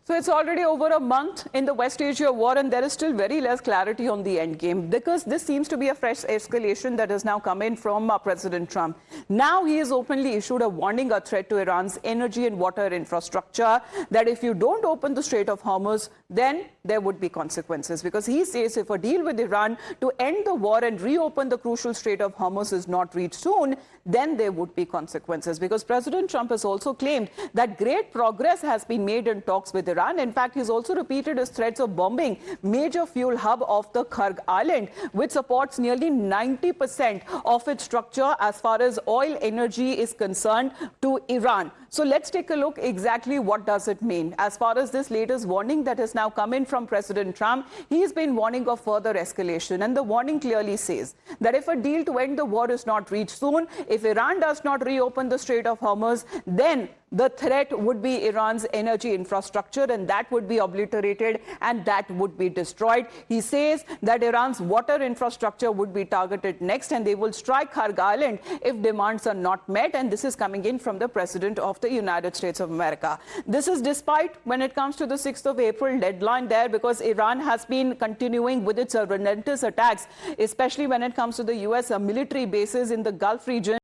So it's already over a month in the West Asia war, and there is still very less clarity on the end game, because this seems to be a fresh escalation that has now come in from President Trump. Now he has openly issued a warning, a threat to Iran's energy and water infrastructure, that if you don't open the Strait of Hormuz, then there would be consequences. Because he says if a deal with Iran to end the war and reopen the crucial Strait of Hormuz is not reached soon, then there would be consequences. Because President Trump has also claimed that great progress has been made in talks with Iran. In fact, he's also repeated his threats of bombing major fuel hub of the Kharg island, which supports nearly 90% of its structure as far as oil energy is concerned to Iran. So let's take a look exactly what does it mean. As far as this latest warning that has now come in from President Trump, he's been warning of further escalation. And the warning clearly says that if a deal to end the war is not reached soon, if Iran does not reopen the Strait of Hormuz, then the threat would be Iran's energy infrastructure, and that would be obliterated and that would be destroyed. He says that Iran's water infrastructure would be targeted next, and they will strike Kharg Island if demands are not met. And this is coming in from the President of the United States of America. This is despite when it comes to the 6th of April deadline there, because Iran has been continuing with its relentless attacks, especially when it comes to the US military bases in the Gulf region.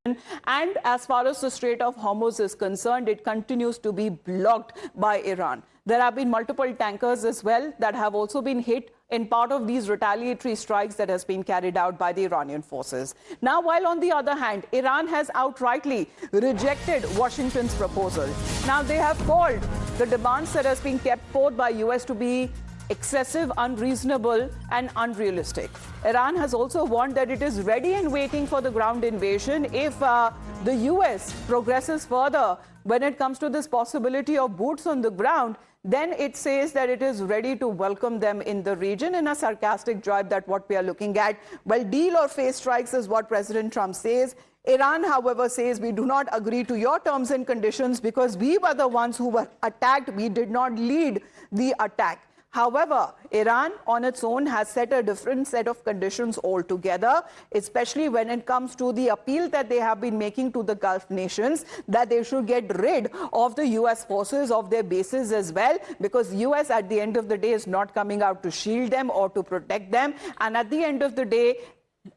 And as far as the Strait of Hormuz is concerned, it continues to be blocked by Iran. There have been multiple tankers as well that have also been hit in part of these retaliatory strikes that has been carried out by the Iranian forces. Now, while on the other hand, Iran has outrightly rejected Washington's proposal. Now, they have called the demands that has been kept forth by US to be excessive, unreasonable and unrealistic. Iran has also warned that it is ready and waiting for the ground invasion if the US progresses further when it comes to this possibility of boots on the ground. Then it says that it is ready to welcome them in the region in a sarcastic jibe that what we are looking at. Well, deal or face strikes is what President Trump says. Iran, however, says we do not agree to your terms and conditions because we were the ones who were attacked. We did not lead the attack. However, Iran on its own has set a different set of conditions altogether, especially when it comes to the appeal that they have been making to the Gulf nations that they should get rid of the US forces of their bases as well, because US at the end of the day is not coming out to shield them or to protect them. And at the end of the day,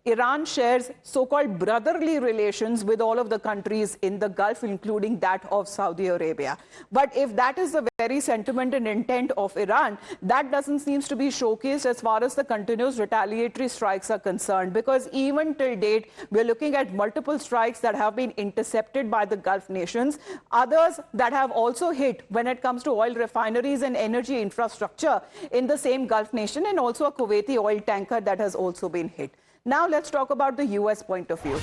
Iran shares so-called brotherly relations with all of the countries in the Gulf, including that of Saudi Arabia. But if that is the very sentiment and intent of Iran, that doesn't seem to be showcased as far as the continuous retaliatory strikes are concerned, because even till date, we're looking at multiple strikes that have been intercepted by the Gulf nations, others that have also hit when it comes to oil refineries and energy infrastructure in the same Gulf nation, and also a Kuwaiti oil tanker that has also been hit. Now let's talk about the US point of view.